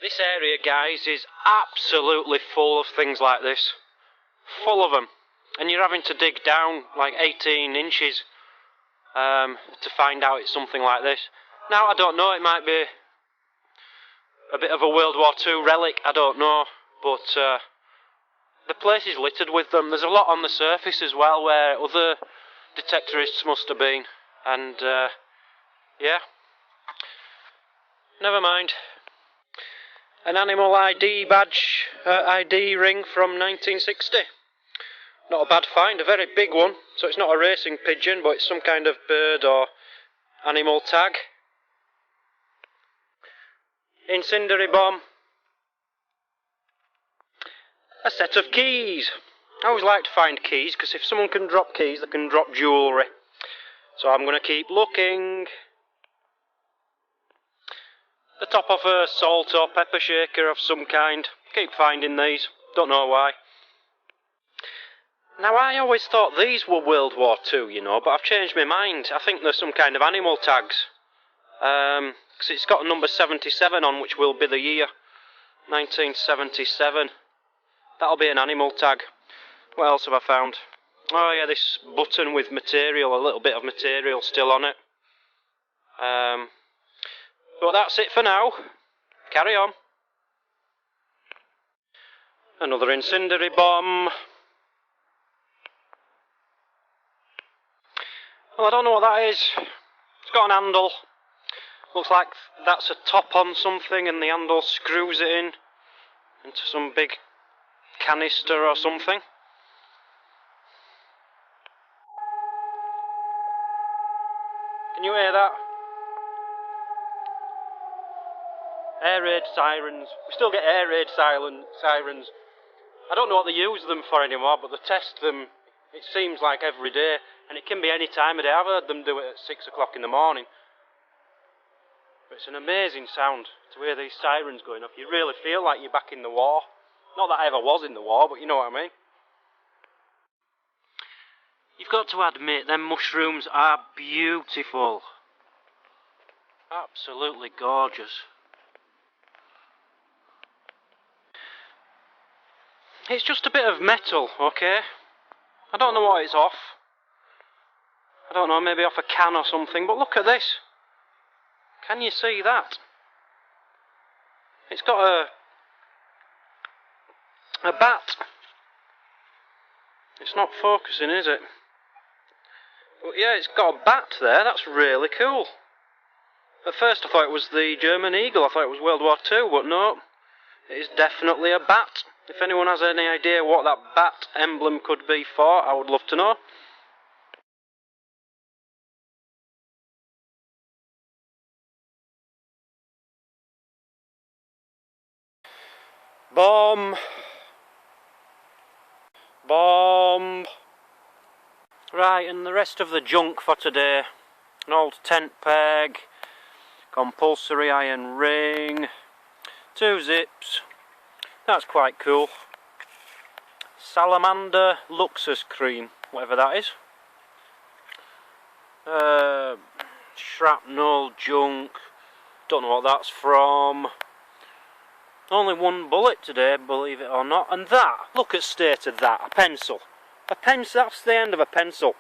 This area, guys, is absolutely full of things like this. Full of them. And you're having to dig down like 18 inches to find out it's something like this. Now, I don't know, it might be a bit of a World War II relic, I don't know. But the place is littered with them. There's a lot on the surface as well where other detectorists must have been. And, yeah. Never mind. An animal ID badge, ID ring from 1960. Not a bad find, a very big one. So it's not a racing pigeon, but it's some kind of bird or animal tag. Incendiary bomb. A set of keys. I always like to find keys, because if someone can drop keys, they can drop jewellery. So I'm going to keep looking. The top of a salt or pepper shaker of some kind. Keep finding these. Don't know why. Now, I always thought these were World War II, you know, but I've changed my mind. I think they're some kind of animal tags. Because it's got a number 77 on, which will be the year. 1977. That'll be an animal tag. What else have I found? Oh yeah, this button with material, a little bit of material still on it. But that's it for now. Carry on. Another incendiary bomb. Well, I don't know what that is. It's got an handle. Looks like that's a top on something and the handle screws it in into some big canister or something. Can you hear that? Air raid sirens. We still get air raid sirens. I don't know what they use them for anymore, but they test them, it seems like every day, and it can be any time of day. I've heard them do it at 6 o'clock in the morning. But it's an amazing sound to hear these sirens going off. You really feel like you're back in the war. Not that I ever was in the war, but you know what I mean. You've got to admit, them mushrooms are beautiful. Absolutely gorgeous. It's just a bit of metal, okay? I don't know what it's off. I don't know, maybe off a can or something, but look at this. Can you see that? It's got a bat. It's not focusing, is it? But yeah, it's got a bat there, that's really cool. At first I thought it was the German eagle, I thought it was World War II, but no. It is definitely a bat. If anyone has any idea what that bat emblem could be for, I would love to know. Bomb. Bomb. Right, and the rest of the junk for today. An old tent peg, compulsory iron ring, 2 zips. That's quite cool. Salamander Luxus cream, whatever that is. Shrapnel, junk, don't know what that's from. Only 1 bullet today, believe it or not. And that, look at state of that, a pencil. A pencil, that's the end of a pencil.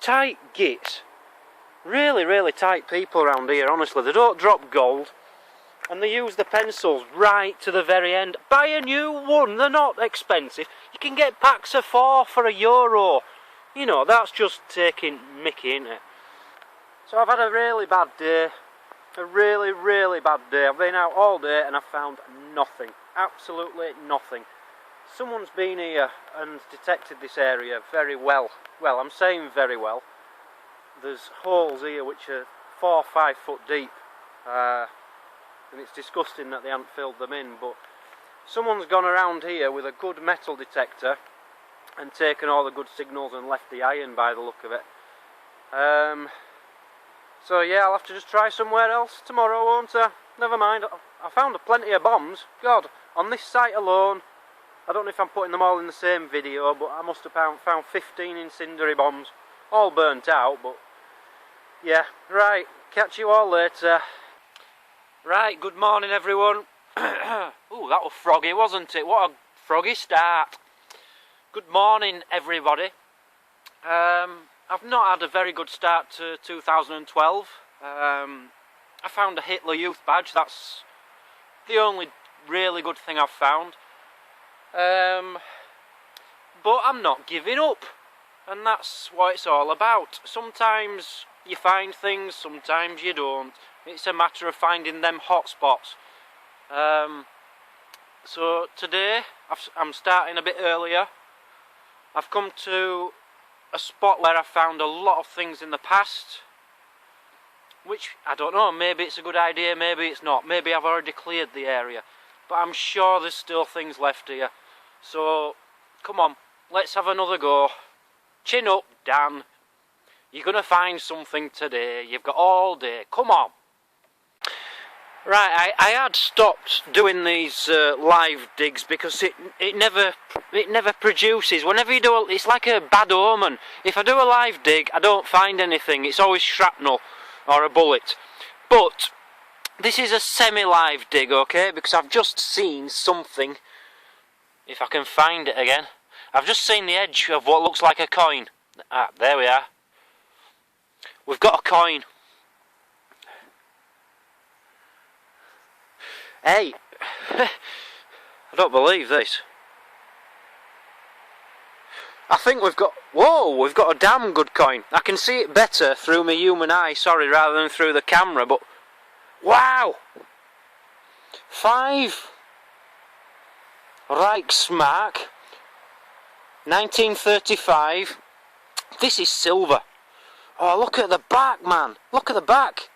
Tight gits. Really, really tight people around here, honestly. They don't drop gold. And they use the pencils right to the very end. Buy a new one, they're not expensive. You can get packs of 4 for €1. You know, that's just taking mickey, isn't it? So I've had a really bad day. A really, really bad day. I've been out all day and I've found nothing. Absolutely nothing. Someone's been here and detected this area very well. Well, I'm saying very well. There's holes here which are 4 or 5 foot deep. And it's disgusting that they haven't filled them in, but someone's gone around here with a good metal detector and taken all the good signals and left the iron by the look of it. So yeah, I'll have to just try somewhere else tomorrow, won't I? Never mind, I found plenty of bombs. God, on this site alone, I don't know if I'm putting them all in the same video, but I must have found 15 incendiary bombs. All burnt out, but yeah, right, catch you all later. Right, good morning everyone. Ooh, that was froggy, wasn't it? What a froggy start. Good morning everybody. I've not had a very good start to 2012. I found a Hitler Youth badge, that's the only really good thing I've found. But I'm not giving up, and that's what it's all about. Sometimes you find things, sometimes you don't. It's a matter of finding them hotspots. So today I'm starting a bit earlier. I've come to a spot where I've found a lot of things in the past, which I don't know, maybe it's a good idea, maybe it's not, maybe I've already cleared the area, but I'm sure there's still things left here. So come on, let's have another go. Chin up, Dan. You're going to find something today. You've got all day. Come on. Right, I had stopped doing these live digs because it never produces. Whenever you do, it's like a bad omen. If I do a live dig, I don't find anything. It's always shrapnel or a bullet. But this is a semi-live dig, okay? Because I've just seen something. If I can find it again. I've just seen the edge of what looks like a coin. Ah, there we are. We've got a coin. Hey, I don't believe this. I think we've got, whoa, we've got a damn good coin. I can see it better through my human eye, sorry, rather than through the camera, but wow! 5 Reichsmark, 1935. This is silver. Oh, look at the back, man. Look at the back.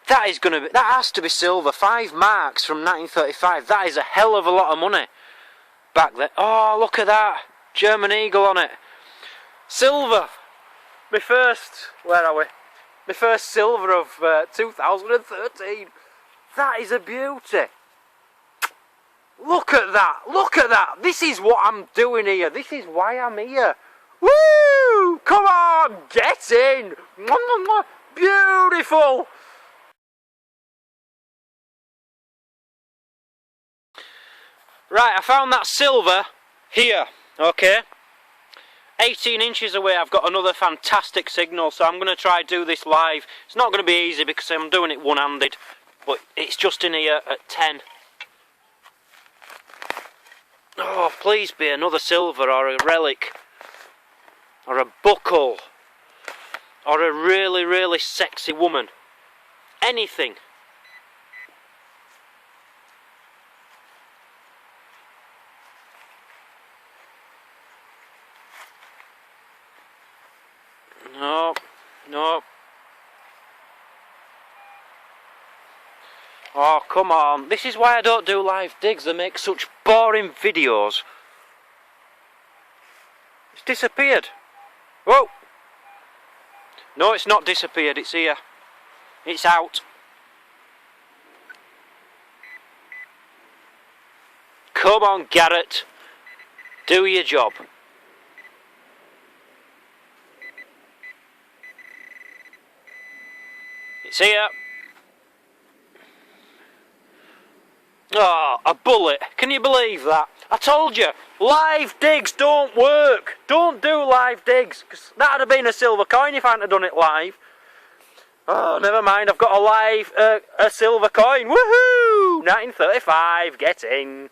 That has to be silver. 5 marks from 1935. That is a hell of a lot of money back then. Oh, look at that. German eagle on it. Silver. My first silver of 2013. That is a beauty. Look at that. Look at that. This is what I'm doing here. This is why I'm here. Woo! Come on, get in. Beautiful. Right, I found that silver here, okay? 18 inches away I've got another fantastic signal, so I'm going to try do this live. It's not going to be easy because I'm doing it one-handed, but it's just in here at 10. Oh, please be another silver or a relic, or a buckle, or a really, really sexy woman. Anything. No. Oh, come on. This is why I don't do live digs. They make such boring videos. It's disappeared. Whoa. No, it's not disappeared. It's here. It's out. Come on, Garrett. Do your job. It's here. Oh, a bullet. Can you believe that? I told you, live digs don't work. Don't do live digs, because that would have been a silver coin if I hadn't done it live. Oh, never mind, I've got a silver coin. Woohoo! 1935, get in.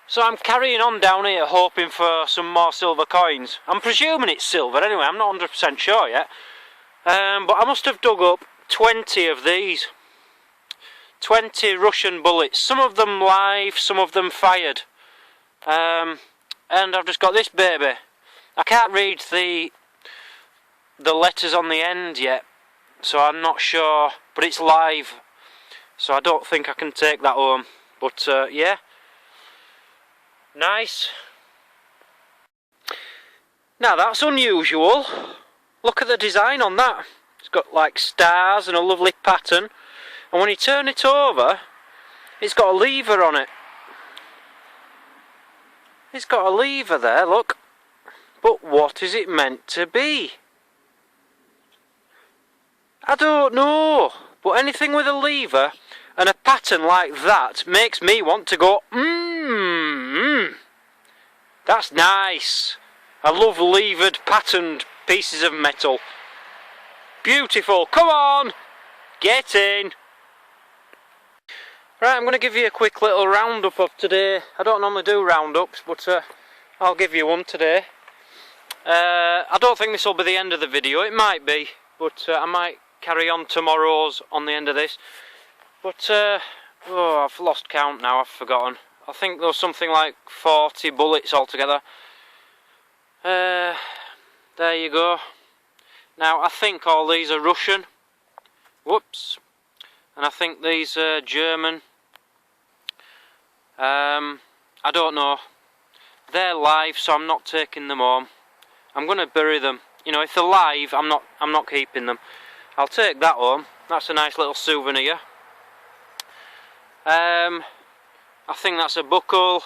So I'm carrying on down here hoping for some more silver coins. I'm presuming it's silver anyway, I'm not 100% sure yet. But I must have dug up 20 of these. 20 Russian bullets. Some of them live, some of them fired. And I've just got this baby. I can't read the letters on the end yet, so I'm not sure. But it's live, so I don't think I can take that home. But yeah, nice. Now that's unusual. Look at the design on that. It's got like stars and a lovely pattern. And when you turn it over, it's got a lever on it. It's got a lever there, look. But what is it meant to be? I don't know, but anything with a lever and a pattern like that makes me want to go, that's nice. I love levered, patterned pieces of metal. Beautiful, come on, get in. Right, I'm going to give you a quick little roundup of today. I don't normally do roundups, but I'll give you one today. I don't think this will be the end of the video, it might be, but I might carry on tomorrow's on the end of this. But, oh, I've lost count now, I've forgotten. I think there was something like 40 bullets altogether. There you go. Now, I think all these are Russian. Whoops. And I think these are German. I don't know. They're live, so I'm not taking them home. I'm going to bury them. You know, if they're live, I'm not keeping them. I'll take that home. That's a nice little souvenir. I think that's a buckle.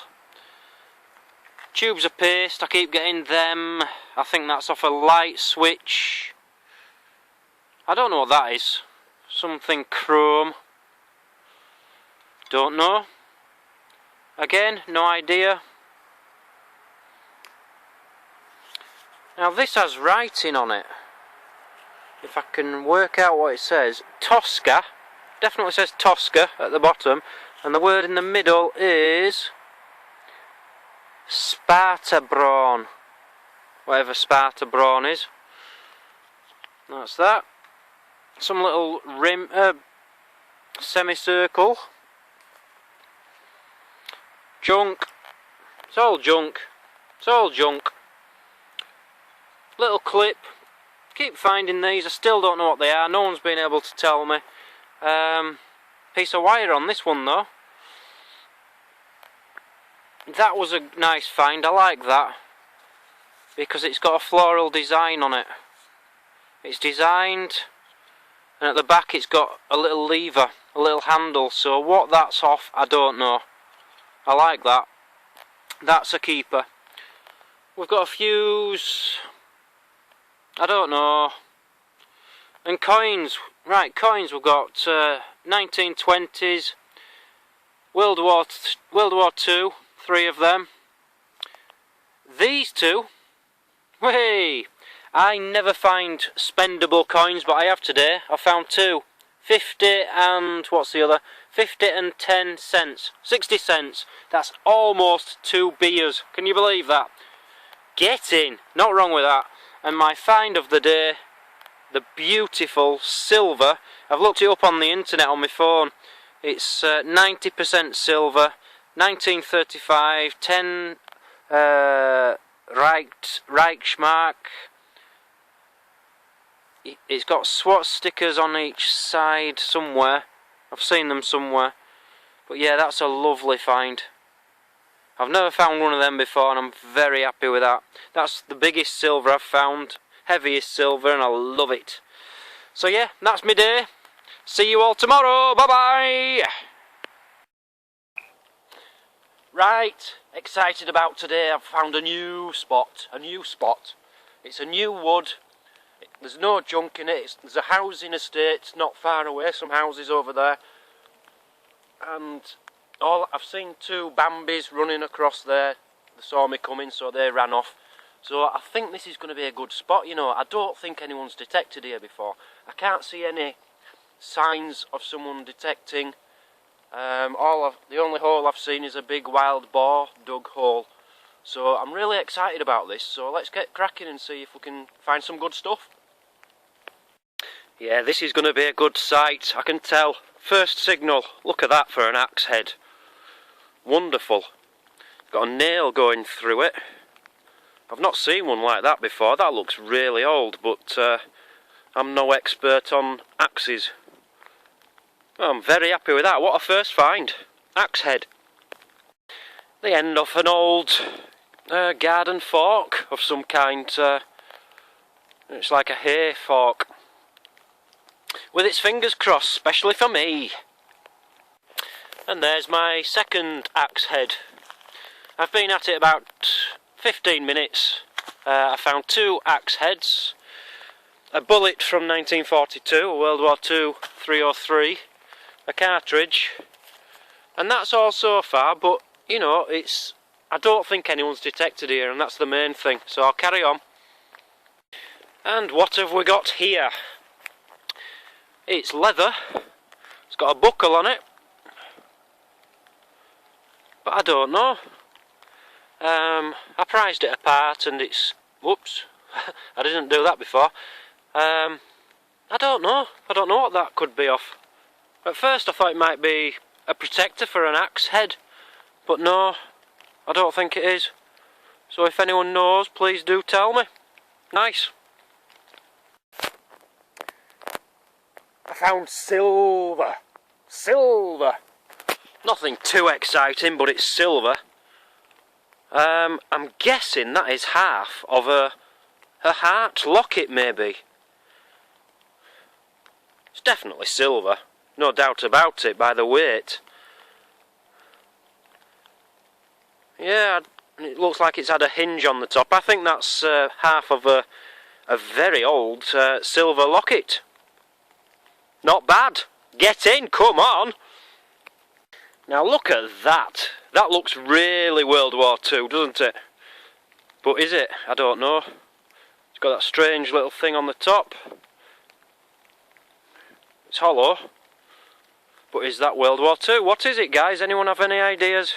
Tubes of paste, I keep getting them. I think that's off a light switch. I don't know what that is. Something chrome. Don't know. Again, no idea. Now this has writing on it. If I can work out what it says. Tosca. Definitely says Tosca at the bottom. And the word in the middle is Sparta Brawn. Whatever Sparta Brawn is. That's that. Some little rim, semicircle. Junk. It's all junk. It's all junk. Little clip. Keep finding these. I still don't know what they are. No one's been able to tell me. Piece of wire on this one though. That was a nice find. I like that. Because it's got a floral design on it. It's designed. And at the back it's got a little lever. A little handle. So what that's off, I don't know. I like that. That's a keeper. We've got a fuse. I don't know. And coins. Right, coins we've got 1920s. World War II. 3 of them. These two. Hey! I never find spendable coins, but I have today. I found 2. 50 and what's the other? 50 and 10 cents. 60 cents. That's almost 2 beers. Can you believe that? Get in. Not wrong with that. And my find of the day, the beautiful silver. I've looked it up on the internet on my phone. It's 90% silver. 1935. 10 Reichsmark. It's got SWAT stickers on each side somewhere. I've seen them somewhere. But yeah, that's a lovely find. I've never found one of them before and I'm very happy with that. That's the biggest silver I've found. Heaviest silver and I love it. So yeah, that's my day. See you all tomorrow. Bye bye. Right, excited about today. I've found a new spot. It's a new wood. There's no junk in it. There's a housing estate not far away, some houses over there. And I've seen 2 Bambis running across there. They saw me coming, so they ran off. So I think this is going to be a good spot, you know. I don't think anyone's detected here before. I can't see any signs of someone detecting. The only hole I've seen is a big wild boar dug hole. So I'm really excited about this. So let's get cracking and see if we can find some good stuff. Yeah, this is going to be a good sight, I can tell. First signal, look at that for an axe head. Wonderful. Got a nail going through it. I've not seen one like that before. That looks really old, but I'm no expert on axes. Well, I'm very happy with that. What a first find. Axe head. The end of an old garden fork of some kind. It's like a hay fork. With its fingers crossed, especially for me. And there's my second axe head. I've been at it about 15 minutes. I found 2 axe heads. a bullet from 1942, a World War II 303, a cartridge, and that's all so far, but you know, I don't think anyone's detected here, and that's the main thing, so I'll carry on. And what have we got here? It's leather, it's got a buckle on it, but I don't know. I prized it apart and it's... whoops, I didn't do that before. I don't know what that could be of. At first I thought it might be a protector for an axe head, but no, I don't think it is. So if anyone knows, please do tell me. Nice. I found silver. Silver. Nothing too exciting, but it's silver. I'm guessing that is half of her heart locket, maybe. It's definitely silver, no doubt about it, by the weight. Yeah, it looks like it's had a hinge on the top. I think that's half of a very old silver locket. Not bad. Get in, come on. Now look at that. That looks really World War II, doesn't it? But is it? I don't know. It's got that strange little thing on the top. It's hollow. But is that World War II? What is it, guys? Anyone have any ideas?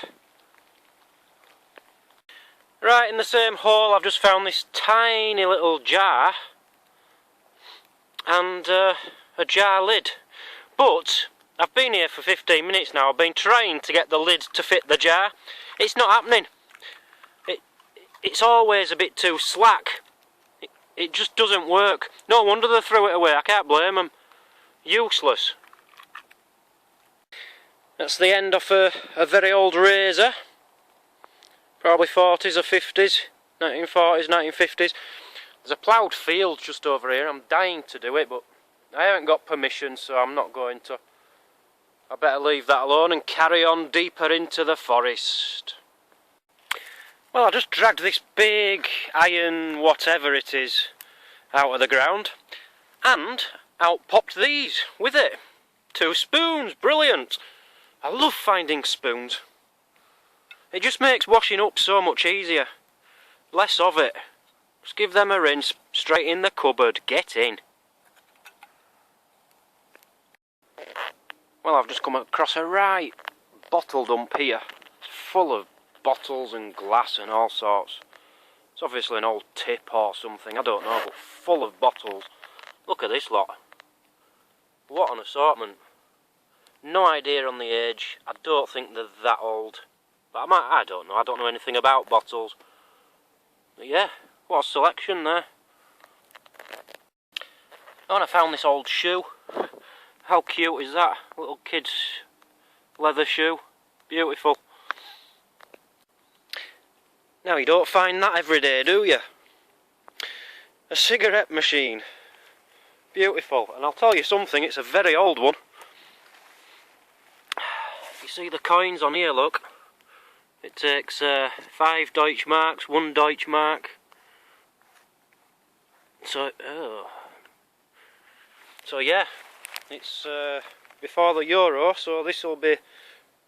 Right, in the same hole I've just found this tiny little jar. And a jar lid. But I've been here for 15 minutes now. I've been trying to get the lid to fit the jar. It's not happening. It's always a bit too slack. It just doesn't work. No wonder they threw it away. I can't blame them. Useless. That's the end of a very old razor. Probably 40s or 50s. 1940s, 1950s. There's a ploughed field just over here. I'm dying to do it, but I haven't got permission, so I'm not going to. I better leave that alone and carry on deeper into the forest. Well, I just dragged this big iron whatever it is out of the ground, and out popped these with it. 2 spoons, brilliant. I love finding spoons. It just makes washing up so much easier. Less of it. Just give them a rinse, straight in the cupboard, get in. Well, I've just come across a right bottle dump here. It's full of bottles and glass and all sorts. It's obviously an old tip or something, I don't know, but full of bottles. Look at this lot. What an assortment. No idea on the age. I don't think they're that old. But I don't know. I don't know anything about bottles. But yeah, what a selection there. Oh, and I found this old shoe. How cute is that? Little kid's leather shoe. Beautiful. Now you don't find that every day, do you? A cigarette machine. Beautiful. And I'll tell you something, it's a very old one. You see the coins on here, look. It takes 5 Deutschmarks, 1 Deutschmark. So yeah, it's before the euro, so this will be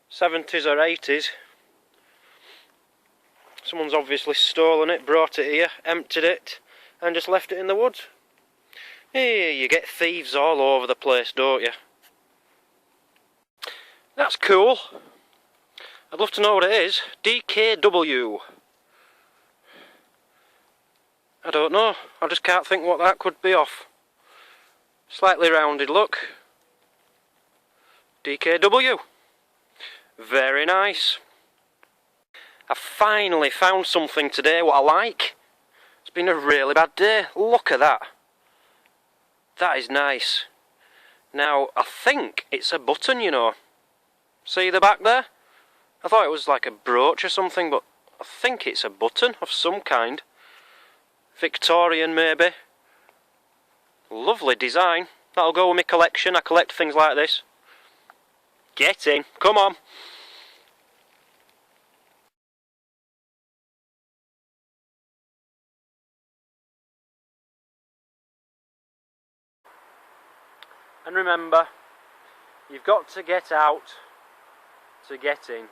70s or 80s. Someone's obviously stolen it, brought it here, emptied it, and just left it in the woods. Hey, you get thieves all over the place, don't you? That's cool. I'd love to know what it is. DKW. I don't know. I just can't think what that could be off. Slightly rounded look. DKW. Very nice. I finally found something today what I like. It's been a really bad day. Look at that. That is nice. Now, I think it's a button, you know. See the back there? I thought it was like a brooch or something, but I think it's a button of some kind. Victorian, maybe. Lovely design. That'll go with my collection. I collect things like this. Get in. Come on. And remember, you've got to get out to get in.